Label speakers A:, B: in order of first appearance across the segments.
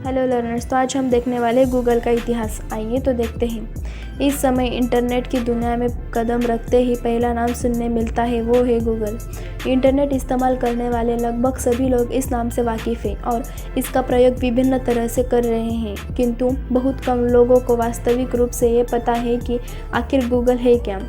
A: Hello learners, तो आज हम देखने वाले गूगल का इतिहास। आइए तो देखते हैं। इस समय इंटरनेट की दुनिया में कदम रखते ही पहला नाम सुनने मिलता है, वो है गूगल। इंटरनेट इस्तेमाल करने वाले लगभग सभी लोग इस नाम से वाकिफ़ हैं और इसका प्रयोग विभिन्न तरह से कर रहे हैं, किंतु बहुत कम लोगों को वास्तविक रूप से ये पता है कि आखिर गूगल है क्या।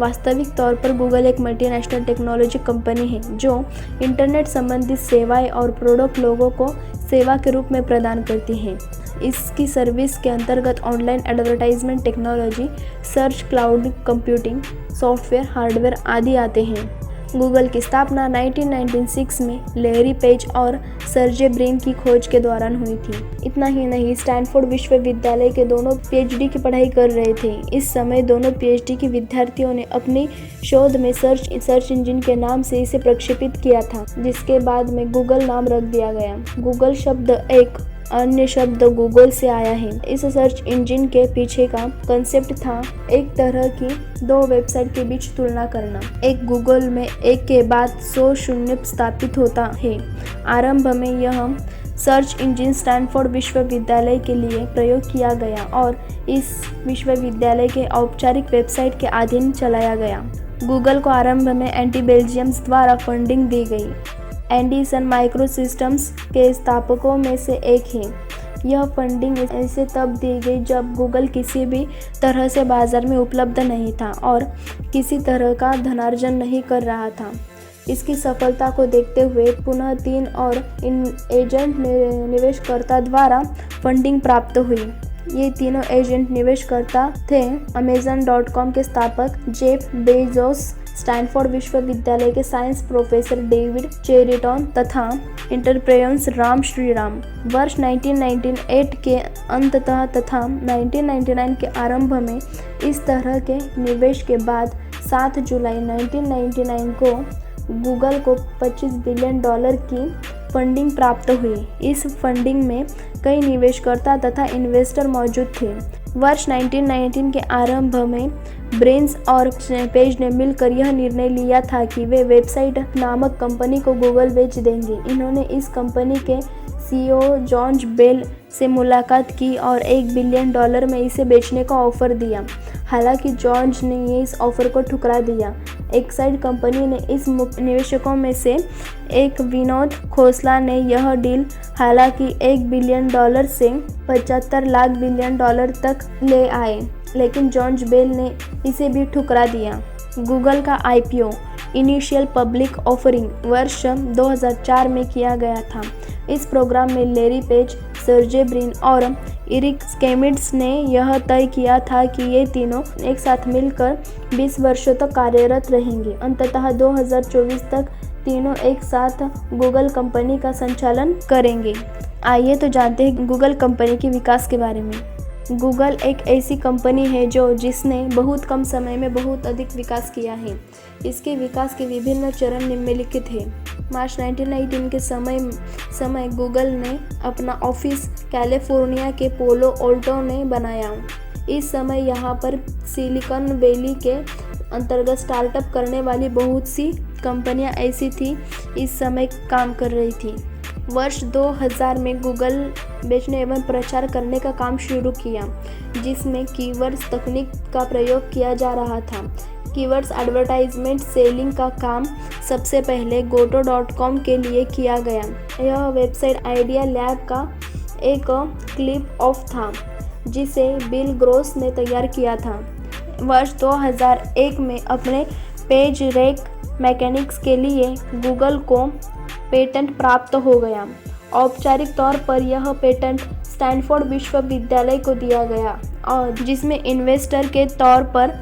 A: वास्तविक तौर पर गूगल एक मल्टीनेशनल टेक्नोलॉजी कंपनी है जो इंटरनेट संबंधित सेवाएं और प्रोडक्ट लोगों को सेवा के रूप में प्रदान करती है। इसकी सर्विस के अंतर्गत online advertisement technology, search, cloud computing, software, hardware आदि आते हैं। गूगल की स्थापना 1996 में लैरी पेज और सर्जे ब्रिन की खोज के दौरान हुई थी। इतना ही नहीं, स्टैनफोर्ड विश्वविद्यालय के दोनों पीएचडी की पढ़ाई कर रहे थे। इस समय दोनों पीएचडी के विद्यार्थियों ने अपनी शोध में सर्च इंजन के नाम से इसे प्रक्षेपित किया था, जिसके बाद में गूगल नाम रख दिया गया। गूगल शब्द एक अन्य शब्द गूगल से आया है। इस सर्च इंजन के पीछे का कंसेप्ट था एक तरह की दो वेबसाइट के बीच तुलना करना। एक गूगल में एक के बाद 100 शून्य स्थापित होता है। आरंभ में यह सर्च इंजन स्टैनफोर्ड विश्वविद्यालय के लिए प्रयोग किया गया और इस विश्वविद्यालय के औपचारिक वेबसाइट के अधीन चलाया गया। गूगल को आरंभ में एंटी बेल्जियम्स द्वारा फंडिंग दी गई। एंडरसन माइक्रोसिस्टम्स के स्थापकों में से एक है। यह फंडिंग इसे तब दी गई जब गूगल किसी भी तरह से बाजार में उपलब्ध नहीं था और किसी तरह का धनार्जन नहीं कर रहा था। इसकी सफलता को देखते हुए पुनः 3 और एजेंट निवेशकर्ता द्वारा फंडिंग प्राप्त हुई। ये तीनों एजेंट निवेशकर्ता थे Amazon.com के स्थापक जेफ बेजोस, स्टैनफोर्ड विश्वविद्यालय के साइंस प्रोफेसर डेविड चेरिटन तथा एंटरप्रेन्योर्स राम श्रीराम। वर्ष 1998 के अंततः तथा 1999 के आरंभ में इस तरह के निवेश के बाद 7 जुलाई 1999 को गूगल को $25 बिलियन की फंडिंग प्राप्त हुई। इस फंडिंग में कई निवेशकर्ता तथा इन्वेस्टर मौजूद थे। वर्ष 1919 के आरंभ में ब्रेन्स और पेज ने मिलकर यह निर्णय लिया था कि वे वेबसाइट नामक कंपनी को गूगल बेच देंगे। इन्होंने इस कंपनी के सीईओ जॉर्ज बेल से मुलाकात की और $1 बिलियन में इसे बेचने का ऑफर दिया। हालांकि जॉर्ज ने इस ऑफर को ठुकरा दिया। एक्साइड कंपनी ने इस निवेशकों में से एक विनोद खोसला ने यह डील हालांकि $1 बिलियन से 75 लाख बिलियन तक ले आए, लेकिन जॉर्ज बेल ने इसे भी ठुकरा दिया। गूगल का आईपीओ इनिशियल पब्लिक ऑफरिंग वर्ष 2004 में किया गया था। इस प्रोग्राम में लैरी पेज, सर्जे ब्रिन और एरिक स्किमिड्स ने यह तय किया था कि ये तीनों एक साथ मिलकर 20 वर्षों तक कार्यरत रहेंगे। अंततः 2024 तक तीनों एक साथ गूगल कंपनी का संचालन करेंगे। आइए तो जानते हैं गूगल कंपनी के विकास के बारे में। गूगल एक ऐसी कंपनी है जिसने बहुत कम समय में बहुत अधिक विकास किया है। इसके विकास के विभिन्न चरण निम्नलिखित हैं। मार्च 1918 के समय गूगल ने अपना ऑफिस कैलिफोर्निया के पोलो ऑल्टो में बनाया। इस समय यहाँ पर सिलिकॉन वैली के अंतर्गत स्टार्टअप करने वाली बहुत सी कंपनियाँ ऐसी थी इस समय काम कर रही थी। वर्ष 2000 में गूगल बेचने एवं प्रचार करने का काम शुरू किया, जिसमें कीवर्ड्स तकनीक का प्रयोग किया जा रहा था। कीवर्ड्स एडवर्टाइजमेंट सेलिंग का काम सबसे पहले goto.com के लिए किया गया। यह वेबसाइट आइडिया लैब का एक क्लिप ऑफ था, जिसे बिल ग्रोस ने तैयार किया था। वर्ष 2001 में अपने पेज रैंक मैकेनिक्स के लिए गूगल को पेटेंट प्राप्त हो गया। औपचारिक तौर पर यह पेटेंट स्टैनफोर्ड विश्वविद्यालय को दिया गया और जिसमें इन्वेस्टर के तौर पर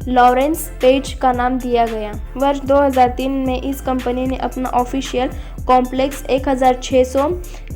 A: लॉरेंस पेज का नाम दिया गया। वर्ष 2003 में इस कंपनी ने अपना official complex 1600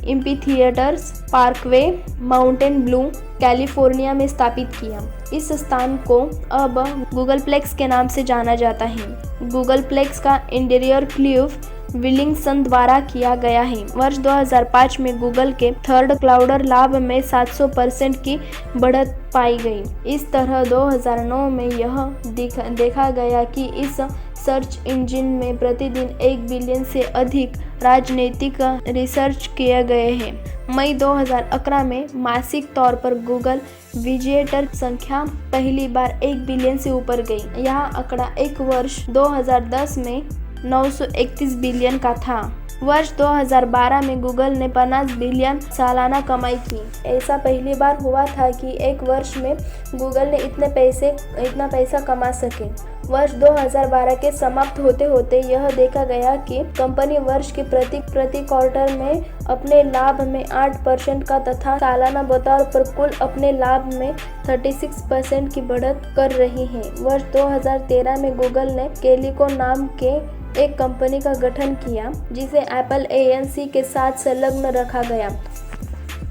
A: Amphitheatres Parkway, Mountain Blue, California में स्थापित किया। इस स्थान को अब गूगलप्लेक्स के नाम से जाना जाता है। गूगलप्लेक्स का इंटीरियर क्लीव विलिंगसन द्वारा किया गया है। वर्ष 2005 में गूगल के थर्ड क्लाउडर लाभ में 700% की बढ़त पाई गई। इस तरह 2009 में यह देखा गया कि इस सर्च इंजन में प्रतिदिन 1 बिलियन से अधिक राजनीतिक रिसर्च किए गए हैं। मई 2011 में मासिक तौर पर गूगल विजिटर संख्या पहली बार 1 बिलियन से ऊपर गई। यह आंकड़ा एक वर्ष 2010 में 931 बिलियन का था। वर्ष 2012 में गूगल ने 50 बिलियन सालाना कमाई की। ऐसा पहली बार हुआ था कि एक वर्ष में गूगल ने इतना पैसा कमा सके। वर्ष 2012 के समाप्त होते होते यह देखा गया कि कंपनी वर्ष के प्रति क्वार्टर में अपने लाभ में 8% का तथा सालाना बतौर पर कुल अपने लाभ में 36% की बढ़त कर रही है। वर्ष 2013 में गूगल ने कैलिको नाम के एक कंपनी का गठन किया जिसे एप्पल इंक के साथ संलग्न रखा गया।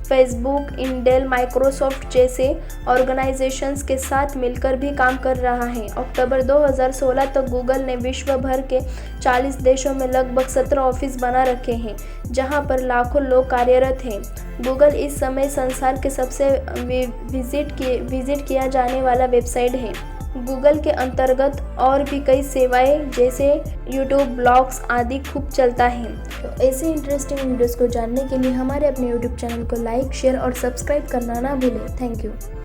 A: फेसबुक, इंटेल, माइक्रोसॉफ्ट जैसे ऑर्गेनाइजेशंस के साथ मिलकर भी काम कर रहा है। अक्टूबर 2016 तक गूगल ने विश्व भर के 40 देशों में लगभग 17 ऑफिस बना रखे हैं जहां पर लाखों लोग कार्यरत हैं। गूगल इस समय संसार के सबसे विजिट किया जाने वाला वेबसाइट है। गूगल के अंतर्गत और भी कई सेवाएं जैसे यूट्यूब, ब्लॉग्स आदि खूब चलता है। तो ऐसे इंटरेस्टिंग वीडियोस को जानने के लिए हमारे अपने यूट्यूब चैनल को लाइक, शेयर और सब्सक्राइब करना ना भूलें। Thank you.